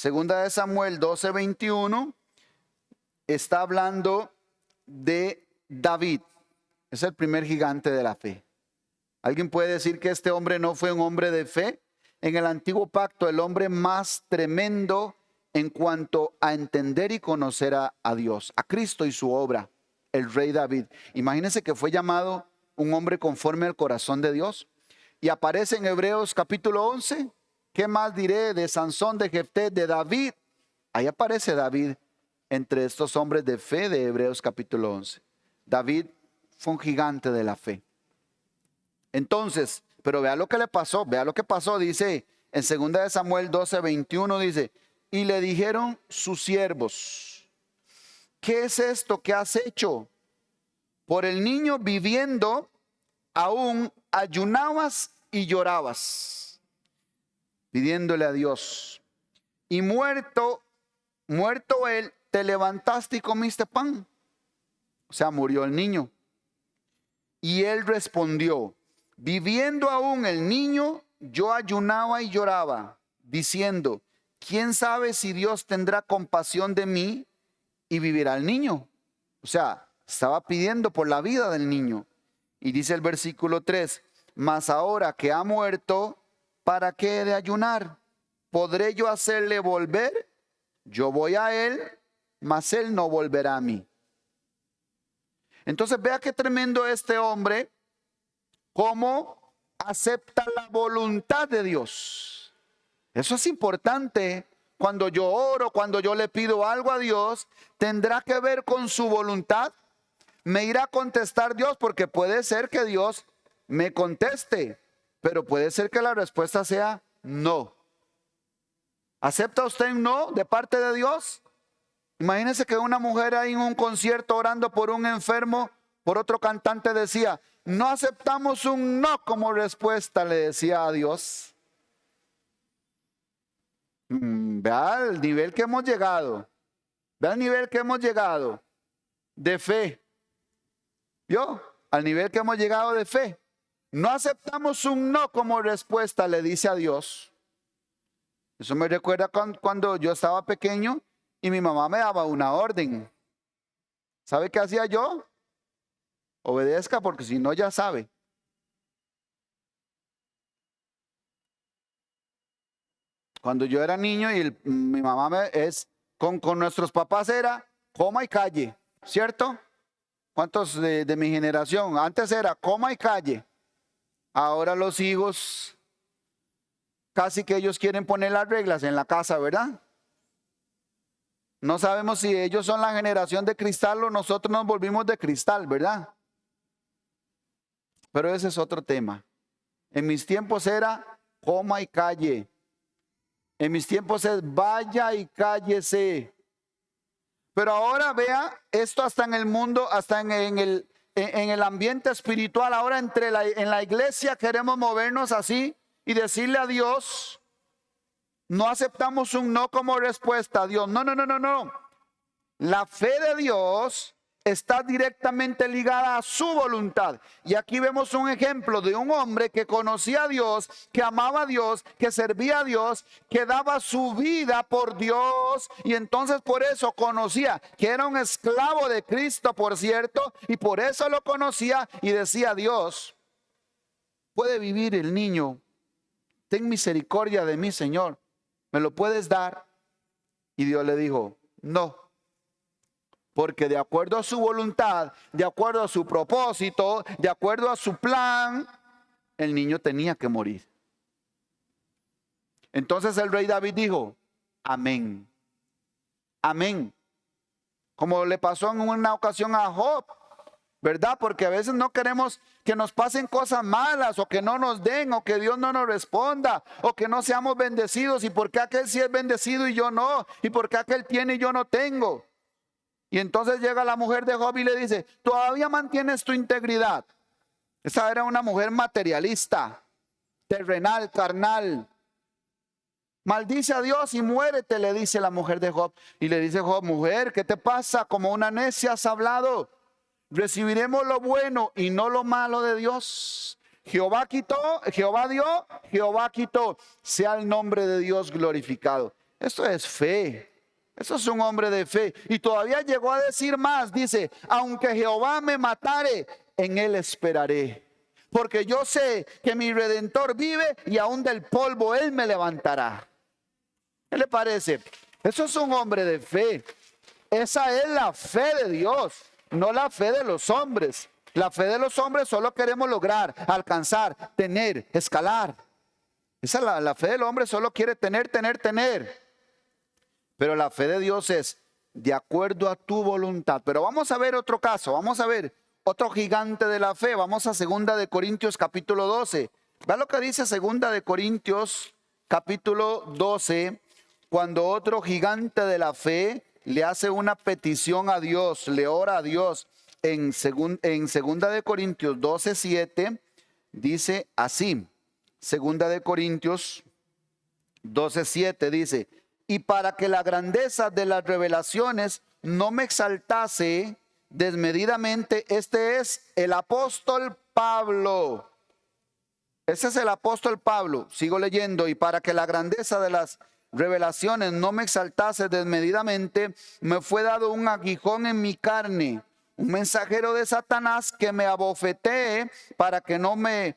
2 de Samuel 12, 21. Está hablando de David. Es el primer gigante de la fe. ¿Alguien puede decir que este hombre no fue un hombre de fe? En el antiguo pacto, el hombre más tremendo en cuanto a entender y conocer a Dios, a Cristo y su obra, el rey David. Imagínense que fue llamado un hombre conforme al corazón de Dios. Y aparece en Hebreos capítulo 11. ¿Qué más diré de Sansón, de Jefté, de David? Ahí aparece David entre estos hombres de fe de Hebreos capítulo 11. David fue un gigante de la fe. Entonces, pero vea lo que le pasó, vea lo que pasó, dice en 2 de Samuel 12, 21, dice, y le dijeron sus siervos, ¿qué es esto que has hecho? Por el niño viviendo, aún ayunabas y llorabas, pidiéndole a Dios. Y muerto él, te levantaste y comiste pan. O sea, murió el niño. Y él respondió, viviendo aún el niño, yo ayunaba y lloraba, diciendo, ¿quién sabe si Dios tendrá compasión de mí y vivirá el niño? O sea, estaba pidiendo por la vida del niño. Y dice el versículo 3, mas ahora que ha muerto, ¿para qué he de ayunar? ¿Podré yo hacerle volver? Yo voy a él, mas él no volverá a mí. Entonces vea qué tremendo este hombre, cómo acepta la voluntad de Dios. Eso es importante. Cuando yo oro, cuando yo le pido algo a Dios, ¿tendrá que ver con su voluntad? ¿Me irá a contestar Dios? Porque puede ser que Dios me conteste, pero puede ser que la respuesta sea no. ¿Acepta usted un no de parte de Dios? Imagínense que una mujer ahí en un concierto orando por un enfermo, por otro cantante decía, no aceptamos un no como respuesta, le decía a Dios. Vea el nivel que hemos llegado. Vea el nivel que hemos llegado de fe. ¿Vio? Al nivel que hemos llegado de fe. No aceptamos un no como respuesta, le dice a Dios. Eso me recuerda cuando yo estaba pequeño y mi mamá me daba una orden. ¿Sabe qué hacía yo? Obedezca porque si no ya sabe. Cuando yo era niño y mi mamá con nuestros papás era coma y calle, ¿cierto? ¿Cuántos de mi generación? Antes era coma y calle. Ahora los hijos, casi que ellos quieren poner las reglas en la casa, ¿verdad? No sabemos si ellos son la generación de cristal o nosotros nos volvimos de cristal, ¿verdad? Pero ese es otro tema. En mis tiempos era coma y calle. En mis tiempos es vaya y cállese. Pero ahora vea, esto hasta en el mundo, hasta en el ambiente espiritual, ahora en la iglesia queremos movernos así y decirle a Dios, no aceptamos un no como respuesta a Dios. No, no, no, no, no. La fe de Dios está directamente ligada a su voluntad. Y aquí vemos un ejemplo de un hombre que conocía a Dios, que amaba a Dios, que servía a Dios, que daba su vida por Dios. Y entonces por eso conocía que era un esclavo de Cristo, por cierto. Y por eso lo conocía y decía: Dios, puede vivir el niño. Ten misericordia de mí, Señor. ¿Me lo puedes dar? Y Dios le dijo: no. Porque de acuerdo a su voluntad, de acuerdo a su propósito, de acuerdo a su plan, el niño tenía que morir. Entonces el rey David dijo: amén, amén. Como le pasó en una ocasión a Job, ¿verdad? Porque a veces no queremos que nos pasen cosas malas, o que no nos den, o que Dios no nos responda, o que no seamos bendecidos. ¿Y por qué aquel sí es bendecido y yo no? ¿Y por qué aquel tiene y yo no tengo? Y entonces llega la mujer de Job y le dice: ¿todavía mantienes tu integridad? Esa era una mujer materialista, terrenal, carnal. Maldice a Dios y muérete, le dice la mujer de Job. Y le dice Job: mujer, ¿qué te pasa? Como una necia has hablado. Recibiremos lo bueno y no lo malo de Dios. Jehová quitó, Jehová dio, Jehová quitó. Sea el nombre de Dios glorificado. Esto es fe. Eso es un hombre de fe. Y todavía llegó a decir más. Dice: aunque Jehová me matare, en él esperaré. Porque yo sé que mi Redentor vive y aún del polvo él me levantará. ¿Qué le parece? Eso es un hombre de fe. Esa es la fe de Dios, no la fe de los hombres. La fe de los hombres solo queremos lograr, alcanzar, tener, escalar. Esa es la fe del hombre, solo quiere tener. Pero la fe de Dios es de acuerdo a tu voluntad. Pero vamos a ver otro caso, vamos a ver otro gigante de la fe. Vamos a 2 de Corintios capítulo 12. Vean lo que dice 2 de Corintios capítulo 12, cuando otro gigante de la fe le hace una petición a Dios, le ora a Dios. En 2 de Corintios 12, 7, dice así. 2 de Corintios 12, 7 dice: y para que la grandeza de las revelaciones no me exaltase desmedidamente, este es el apóstol Pablo. Ese es el apóstol Pablo. Sigo leyendo: y para que la grandeza de las revelaciones no me exaltase desmedidamente, me fue dado un aguijón en mi carne, un mensajero de Satanás que me abofetee para que no me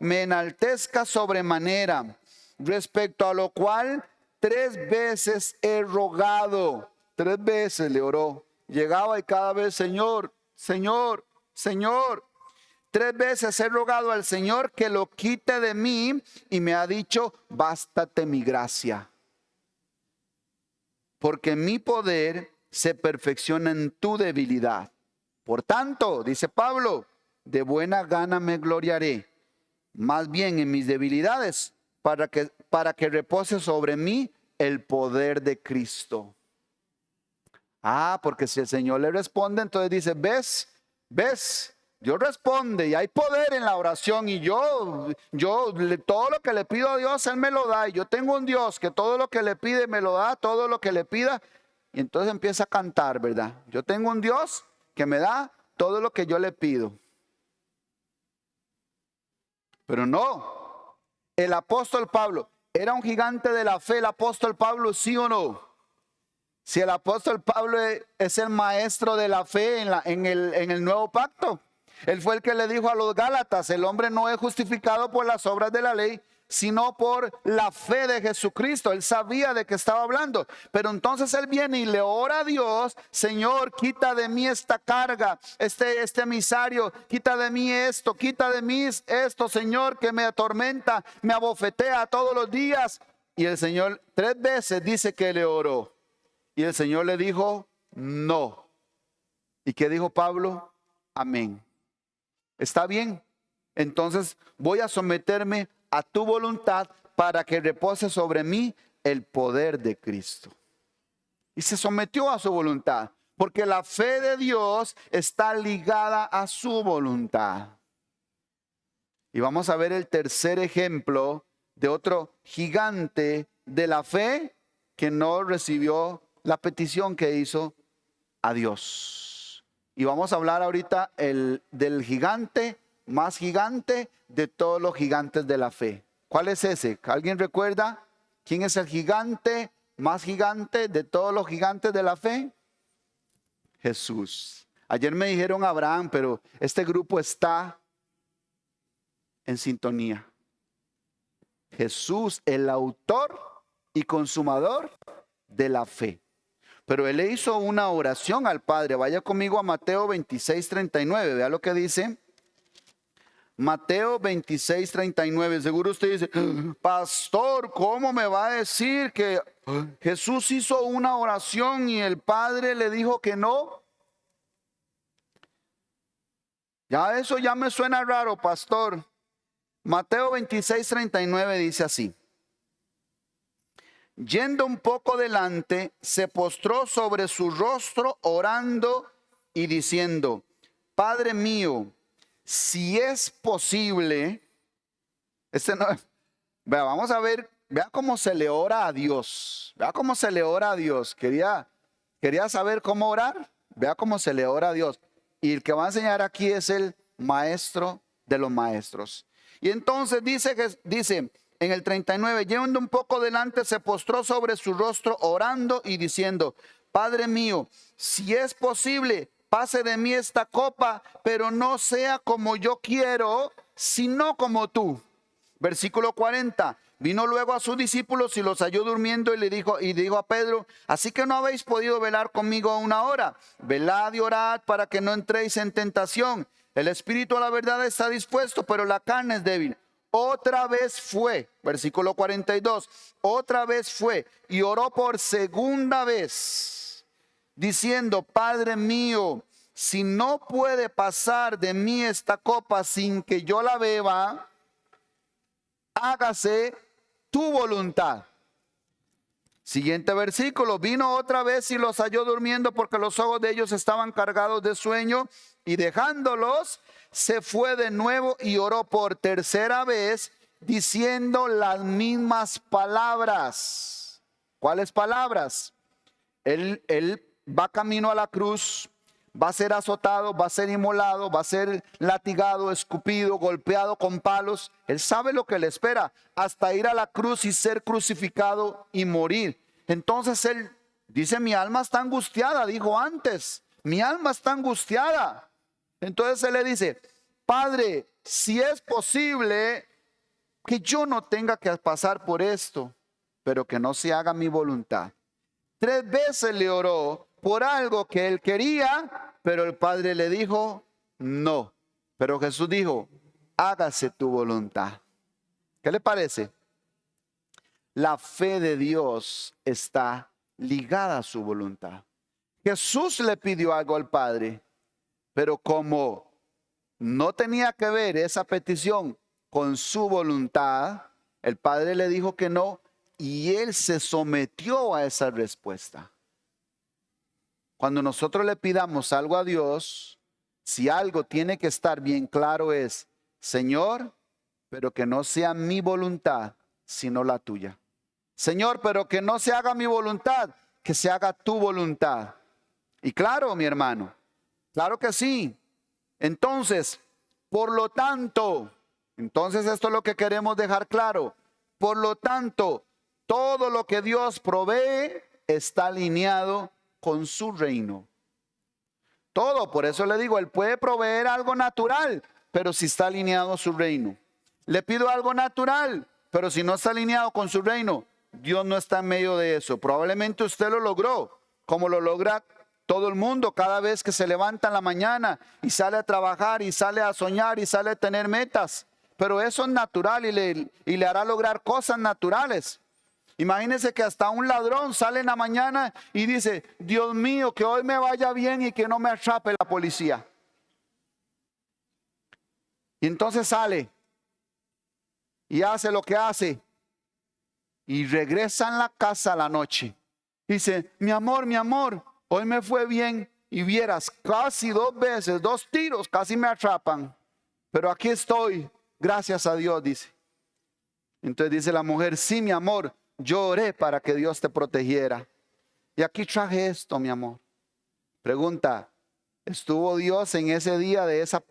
enaltezca sobremanera. Respecto a lo cual 3 veces he rogado. 3 veces le oró. Llegaba y cada vez: Señor, Señor, Señor. 3 veces he rogado al Señor que lo quite de mí, y me ha dicho: bástate mi gracia. Porque mi poder se perfecciona en tu debilidad. Por tanto, dice Pablo, de buena gana me gloriaré, más bien en mis debilidades, para que repose sobre mí el poder de Cristo. Porque si el Señor le responde, entonces dice: ves, Dios responde y hay poder en la oración, y yo todo lo que le pido a Dios, Él me lo da, y yo tengo un Dios que todo lo que le pide me lo da, todo lo que le pida. Y entonces empieza a cantar, ¿verdad? Yo tengo un Dios que me da todo lo que yo le pido. Pero no. El apóstol Pablo era un gigante de la fe. El apóstol Pablo, ¿sí o no? Si el apóstol Pablo es el maestro de la fe en el nuevo pacto. Él fue el que le dijo a los Gálatas: el hombre no es justificado por las obras de la ley, sino por la fe de Jesucristo. Él sabía de qué estaba hablando. Pero entonces él viene y le ora a Dios: Señor, quita de mí esta carga, este emisario, quita de mí esto, quita de mí esto, Señor, que me atormenta, me abofetea todos los días. Y el Señor 3 veces dice que le oró. Y el Señor le dijo: no. ¿Y qué dijo Pablo? Amén. ¿Está bien? Entonces voy a someterme a tu voluntad para que repose sobre mí el poder de Cristo. Y se sometió a su voluntad, porque la fe de Dios está ligada a su voluntad. Y vamos a ver el tercer ejemplo de otro gigante de la fe que no recibió la petición que hizo a Dios. Y vamos a hablar ahorita del gigante más gigante de todos los gigantes de la fe. ¿Cuál es ese? ¿Alguien recuerda quién es el gigante más gigante de todos los gigantes de la fe? Jesús. Ayer me dijeron Abraham, pero este grupo está en sintonía. Jesús, el autor y consumador de la fe. Pero él le hizo una oración al Padre. Vaya conmigo a Mateo 26:39. Vea lo que dice. Mateo 26:39. Seguro usted dice: pastor, ¿cómo me va a decir que Jesús hizo una oración y el Padre le dijo que no? Ya eso ya me suena raro, pastor. Mateo 26:39 dice así: yendo un poco delante, se postró sobre su rostro orando y diciendo: Padre mío, si es posible, vamos a ver, vea cómo se le ora a Dios. Vea cómo se le ora a Dios. Quería saber cómo orar. Vea cómo se le ora a Dios. Y el que va a enseñar aquí es el maestro de los maestros. Y entonces dice en el 39, yendo un poco delante, se postró sobre su rostro orando y diciendo: Padre mío, si es posible, pase de mí esta copa, pero no sea como yo quiero, sino como tú. Versículo 40. Vino luego a sus discípulos y los halló durmiendo y dijo a Pedro: así que no habéis podido velar conmigo una hora. Velad y orad para que no entréis en tentación. El espíritu a la verdad está dispuesto, pero la carne es débil. Otra vez fue, versículo 42, otra vez fue y oró por segunda vez, diciendo: Padre mío, si no puede pasar de mí esta copa sin que yo la beba, hágase tu voluntad. Siguiente versículo, vino otra vez y los halló durmiendo porque los ojos de ellos estaban cargados de sueño, y dejándolos se fue de nuevo y oró por tercera vez diciendo las mismas palabras. ¿Cuáles palabras? Él va camino a la cruz, va a ser azotado, va a ser inmolado, va a ser latigado, escupido, golpeado con palos. Él sabe lo que le espera, hasta ir a la cruz y ser crucificado y morir. Entonces él dice: mi alma está angustiada, dijo antes, mi alma está angustiada. Entonces él le dice: Padre, si es posible que yo no tenga que pasar por esto, pero que no se haga mi voluntad. 3 veces le oró por algo que él quería, pero el Padre le dijo no. Pero Jesús dijo: hágase tu voluntad. ¿Qué le parece? La fe de Dios está ligada a su voluntad. Jesús le pidió algo al Padre, pero como no tenía que ver esa petición con su voluntad, el Padre le dijo que no, y él se sometió a esa respuesta. Cuando nosotros le pidamos algo a Dios, si algo tiene que estar bien claro es: Señor, pero que no sea mi voluntad, sino la tuya. Señor, pero que no se haga mi voluntad, que se haga tu voluntad. Y claro, mi hermano, claro que sí. Entonces, por lo tanto, esto es lo que queremos dejar claro. Por lo tanto, todo lo que Dios provee está alineado con su reino. Todo, por eso le digo, Él puede proveer algo natural, pero si está alineado a su reino. Le pido algo natural, Pero si no está alineado con su reino, Dios no está en medio de eso. Probablemente usted lo logró, como lo logra todo el mundo cada vez que se levanta en la mañana y sale a trabajar y sale a soñar y sale a tener metas. Pero eso es natural y le hará lograr cosas naturales. Imagínense que hasta un ladrón sale en la mañana y dice: Dios mío, que hoy me vaya bien y que no me atrape la policía. Y entonces sale y hace lo que hace y regresa en la casa a la noche. Dice: mi amor, hoy me fue bien. Y vieras, casi 2 veces, 2 tiros casi me atrapan. Pero aquí estoy, gracias a Dios, dice. Entonces dice la mujer: sí, mi amor, yo oré para que Dios te protegiera. Y aquí traje esto, mi amor. Pregunta: ¿estuvo Dios en ese día de esa?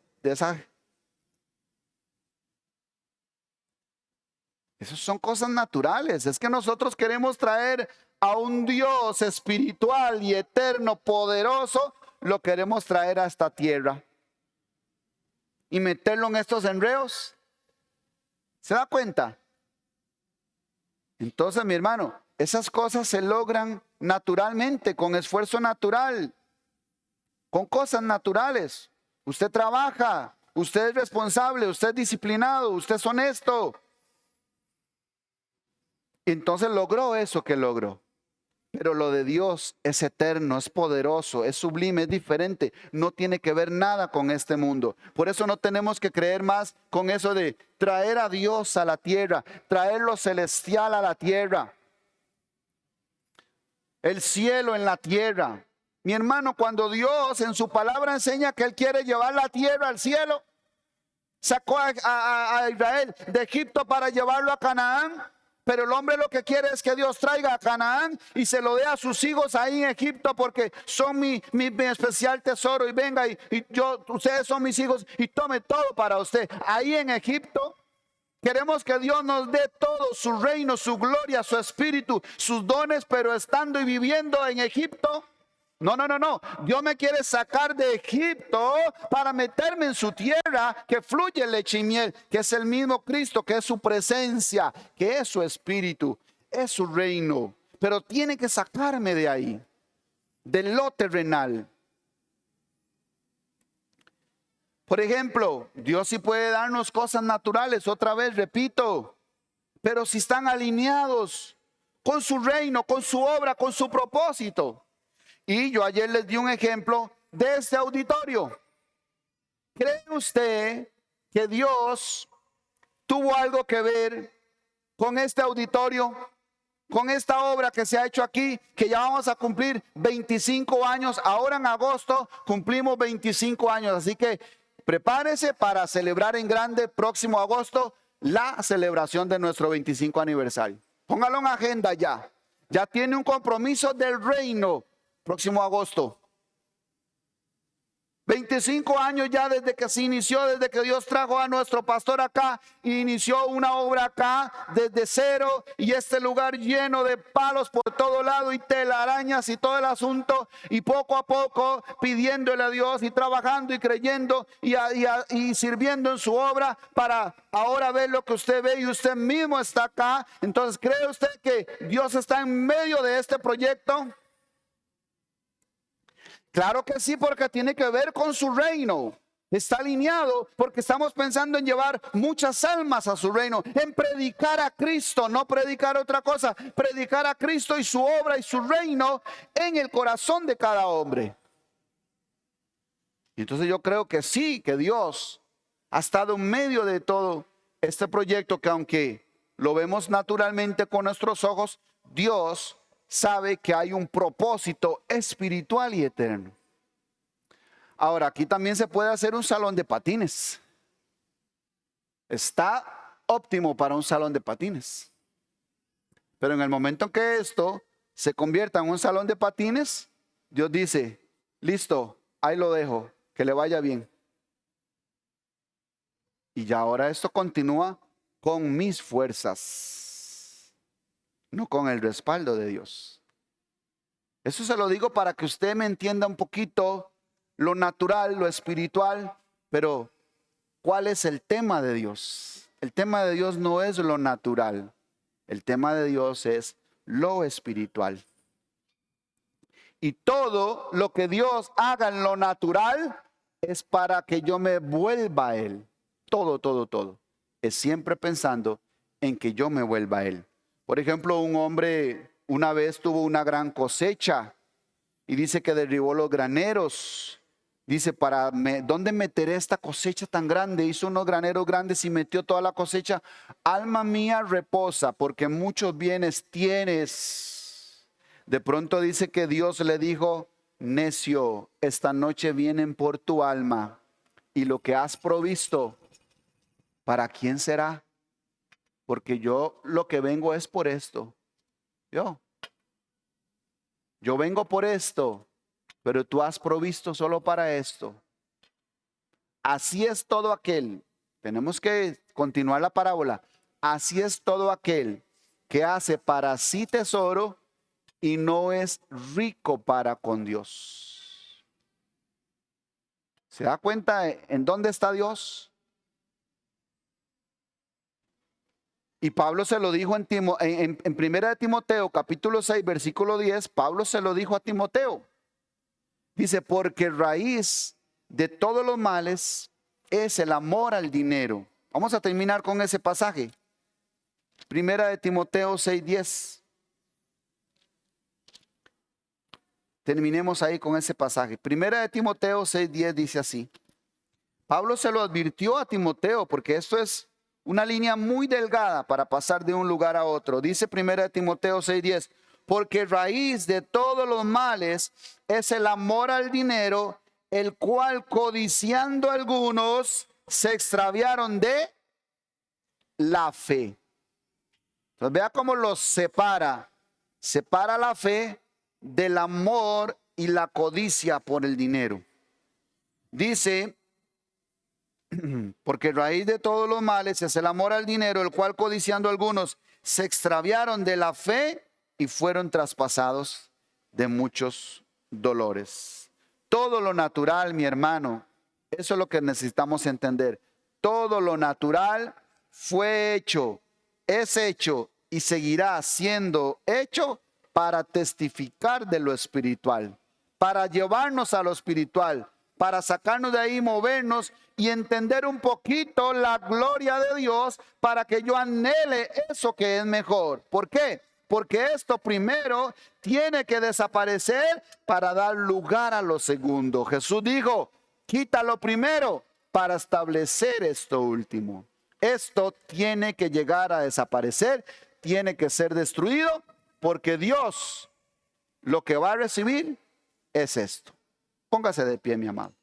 Esas son cosas naturales. Es que nosotros queremos traer a un Dios espiritual y eterno, poderoso. Lo queremos traer a esta tierra y meterlo en estos enredos. ¿Se da cuenta? Entonces, mi hermano, esas cosas se logran naturalmente, con esfuerzo natural, con cosas naturales. Usted trabaja, usted es responsable, usted es disciplinado, usted es honesto. Entonces logró eso que logró. Pero lo de Dios es eterno, es poderoso, es sublime, es diferente. No tiene que ver nada con este mundo. Por eso no tenemos que creer más con eso de traer a Dios a la tierra, traer lo celestial a la tierra, el cielo en la tierra. Mi hermano, cuando Dios en su palabra enseña que Él quiere llevar la tierra al cielo, sacó a Israel de Egipto para llevarlo a Canaán. Pero el hombre lo que quiere es que Dios traiga a Canaán y se lo dé a sus hijos ahí en Egipto, porque son mi especial tesoro. Y venga, ustedes son mis hijos y tome todo para usted. Ahí en Egipto queremos que Dios nos dé todo, su reino, su gloria, su espíritu, sus dones, pero estando y viviendo en Egipto. No. Dios me quiere sacar de Egipto para meterme en su tierra que fluye leche y miel, que es el mismo Cristo, que es su presencia, que es su espíritu, es su reino. Pero tiene que sacarme de ahí, de lo terrenal. Por ejemplo, Dios sí puede darnos cosas naturales, otra vez repito, pero si están alineados con su reino, con su obra, con su propósito. Y yo ayer les di un ejemplo de este auditorio. ¿Cree usted que Dios tuvo algo que ver con este auditorio, con esta obra que se ha hecho aquí, que ya vamos a cumplir 25 años? Ahora en agosto cumplimos 25 años, así que prepárese para celebrar en grande próximo agosto la celebración de nuestro 25 aniversario. Póngalo en agenda ya. Ya tiene un compromiso del reino. Próximo agosto. 25 años ya desde que se inició, desde que Dios trajo a nuestro pastor acá e inició una obra acá desde cero, y este lugar lleno de palos por todo lado y telarañas y todo el asunto, y poco a poco pidiéndole a Dios y trabajando y creyendo y sirviendo en su obra, para ahora ver lo que usted ve y usted mismo está acá. Entonces, ¿cree usted que Dios está en medio de este proyecto? Claro que sí, porque tiene que ver con su reino. Está alineado porque estamos pensando en llevar muchas almas a su reino, en predicar a Cristo, no predicar otra cosa, predicar a Cristo y su obra y su reino en el corazón de cada hombre. Y entonces yo creo que sí, que Dios ha estado en medio de todo este proyecto, que aunque lo vemos naturalmente con nuestros ojos, Dios sabe que hay un propósito espiritual y eterno. Ahora, aquí también se puede hacer un salón de patines. Está óptimo para un salón de patines. Pero en el momento en que esto se convierta en un salón de patines, Dios dice: listo, ahí lo dejo, que le vaya bien. Y ya ahora esto continúa con mis fuerzas, no con el respaldo de Dios. Eso se lo digo para que usted me entienda un poquito lo natural, lo espiritual, pero ¿cuál es el tema de Dios? el tema de Dios no es lo natural. El tema de Dios es lo espiritual. Y todo lo que Dios haga en lo natural es para que yo me vuelva a Él. Todo. Es siempre pensando en que yo me vuelva a Él. Por ejemplo, un hombre una vez tuvo una gran cosecha y dice que derribó los graneros. Dice, ¿dónde meteré esta cosecha tan grande? Hizo unos graneros grandes y metió toda la cosecha. Alma mía, reposa, porque muchos bienes tienes. De pronto dice que Dios le dijo, necio, esta noche vienen por tu alma y lo que has provisto, ¿para quién será? Porque yo lo que vengo es por esto. Yo vengo por esto, pero tú has provisto solo para esto. Así es todo aquel, tenemos que continuar la parábola, así es todo aquel que hace para sí tesoro y no es rico para con Dios. ¿Se da cuenta en dónde está Dios? Y Pablo se lo dijo en 1 de Timoteo, capítulo 6, versículo 10, Pablo se lo dijo a Timoteo. Dice, porque raíz de todos los males es el amor al dinero. Vamos a terminar con ese pasaje. 1 de Timoteo 6, 10. Terminemos ahí con ese pasaje. 1 de Timoteo 6, 10 dice así. Pablo se lo advirtió a Timoteo porque esto es una línea muy delgada para pasar de un lugar a otro. Dice 1 de Timoteo 6, 10. Porque raíz de todos los males es el amor al dinero, el cual codiciando algunos se extraviaron de la fe. Entonces vea cómo los separa. Separa la fe del amor y la codicia por el dinero. Dice, porque raíz de todos los males es el amor al dinero, el cual codiciando algunos se extraviaron de la fe y fueron traspasados de muchos dolores. Todo lo natural, mi hermano, eso es lo que necesitamos entender. Todo lo natural fue hecho, es hecho y seguirá siendo hecho para testificar de lo espiritual, para llevarnos a lo espiritual, para sacarnos de ahí, movernos y entender un poquito la gloria de Dios para que yo anhele eso que es mejor. ¿Por qué? Porque esto primero tiene que desaparecer para dar lugar a lo segundo. Jesús dijo, quita lo primero para establecer esto último. Esto tiene que llegar a desaparecer, tiene que ser destruido, porque Dios lo que va a recibir es esto. Póngase de pie, mi amado.